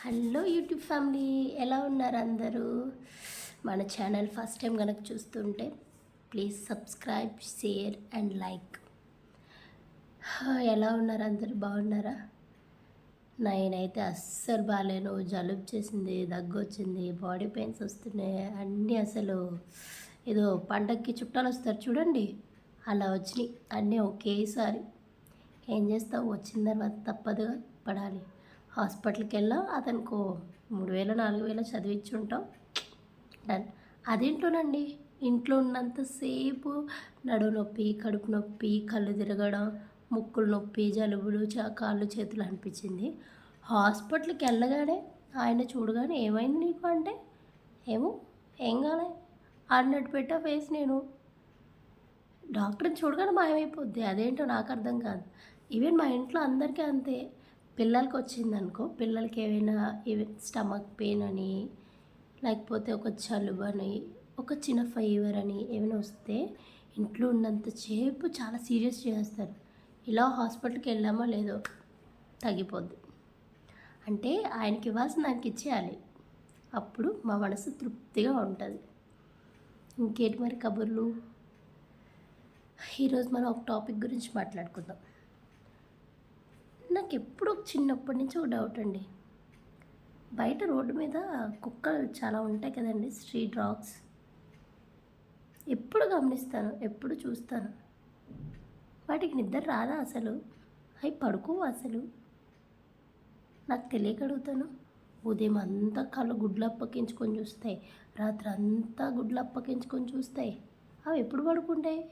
Hello YouTube family, ఎలా ఉన్నారు అందరూ? మన ఛానల్ ఫస్ట్ టైం కనుక చూస్తుంటే please subscribe, share and like. ఎలా ఉన్నారు అందరూ? బాగున్నారా? నేనైతే అస్సలు బాగాలేను. జలుబు చేసింది, దగ్గు వచ్చింది, బాడీ పెయిన్స్ వస్తున్నాయి, అన్నీ అసలు ఏదో పండగకి చుట్టాలు వస్తారు చూడండి, అలా వచ్చినాయి అన్నీ ఒకేసారి. ఏం చేస్తావు, వచ్చిన తర్వాత తప్పదుగా పడాలి. హాస్పిటల్కి వెళ్ళాం, అతనికి 3000 4000 చదివించి ఉంటాం. డన్. అదేంటోనండి, ఇంట్లో ఉన్నంతసేపు నడుము నొప్పి, కడుపు నొప్పి, కళ్ళు తిరగడం, ముక్కులు నొప్పి, జలుబులు, కాళ్ళు చేతులు అనిపించింది. హాస్పిటల్కి వెళ్ళగానే ఆయన చూడగానే ఏమైంది నీకు అంటే, ఏమో ఏం కాలే అన్నట్టు పెట్టా ఫేస్. నేను డాక్టర్ని చూడగానే మాయమైపోద్ది, అదేంటో నాకు అర్థం కాదు. ఈవెన్ మా ఇంట్లో అందరికీ అంతే. పిల్లలకి వచ్చిందనుకో, పిల్లలకి ఏమైనా స్టమక్ పెయిన్ అని, లేకపోతే ఒక జలుబు అని, ఒక చిన్న ఫీవర్ అని ఏమైనా వస్తే ఇంట్లో ఉన్నంతసేపు చాలా సీరియస్ చేస్తారు. ఇలా హాస్పిటల్కి వెళ్ళామో లేదో తగ్గిపోద్ది. అంటే ఆయనకి ఇవ్వాల్సిన దానికి ఇచ్చేయాలి, అప్పుడు మా మనసు తృప్తిగా ఉంటుంది. ఇంకేంటి మరి కబుర్లు? ఈరోజు మనం ఒక టాపిక్ గురించి మాట్లాడుకుందాం. నాకు ఎప్పుడు చిన్నప్పటి నుంచి ఒక డౌట్ అండి. బయట రోడ్డు మీద కుక్కలు చాలా ఉంటాయి కదండి, స్ట్రీట్ డాగ్స్. ఎప్పుడు గమనిస్తాను, ఎప్పుడు చూస్తాను. వాటికి నిద్ర రాదా అసలు? అవి పడుకోవు అసలు. నాకు తెలియక అడుగుతాను. ఉదయం అంతా కళ్ళు గుడ్లు అప్పగించుకొని చూస్తాయి, రాత్రి అంతా గుడ్లు అప్పగించుకొని చూస్తాయి. అవి ఎప్పుడు పడుకుంటాయి?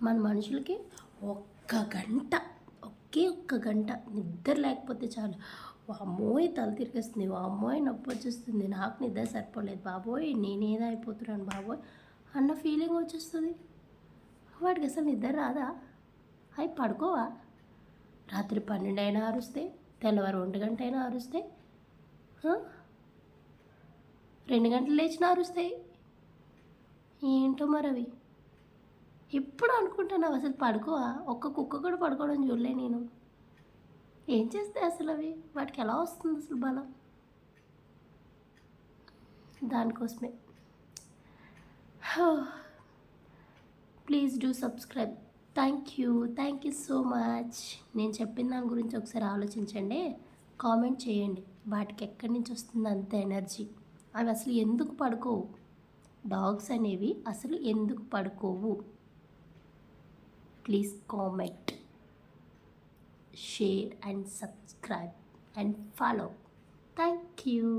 మన మనుషులకి ఒక్క గంట నిద్ర లేకపోతే చాలు, వామ్మోయ్ తల తిరిగేస్తుంది, వామ్మోయ్ నొప్పి వచ్చేస్తుంది, నాకు నిద్ర సరిపోలేదు బాబోయ్, నేనేదో అయిపోతున్నాను బాబోయ్ అన్న ఫీలింగ్ వచ్చేస్తుంది. వాడికి అసలు నిద్ర రాదా? అవి పడుకోవా? రాత్రి 12 అయినా అరుస్తాయి, తెల్లవారు 1 గంట అయినా అరుస్తాయి, 2 గంటలు లేచినా అరుస్తాయి. ఏంటో మరి అవి. ఎప్పుడు అనుకుంటున్నావు అసలు పడుకోవా? ఒక్క కుక్క కూడా పడుకోవడం చూడలే నేను. ఏం చేస్తాయి అసలు అవి? వాటికి ఎలా వస్తుంది అసలు బలం? దానికోసమే. Please do subscribe. Thank you so much. నేను చెప్పిన దాని గురించి ఒకసారి ఆలోచించండి, కామెంట్ చేయండి. వాటికి ఎక్కడి నుంచి వస్తుంది అంత ఎనర్జీ? అవి అసలు ఎందుకు పడుకోవు? డాగ్స్ అనేవి అసలు ఎందుకు పడుకోవు? Please comment, share and subscribe and follow. Thank you.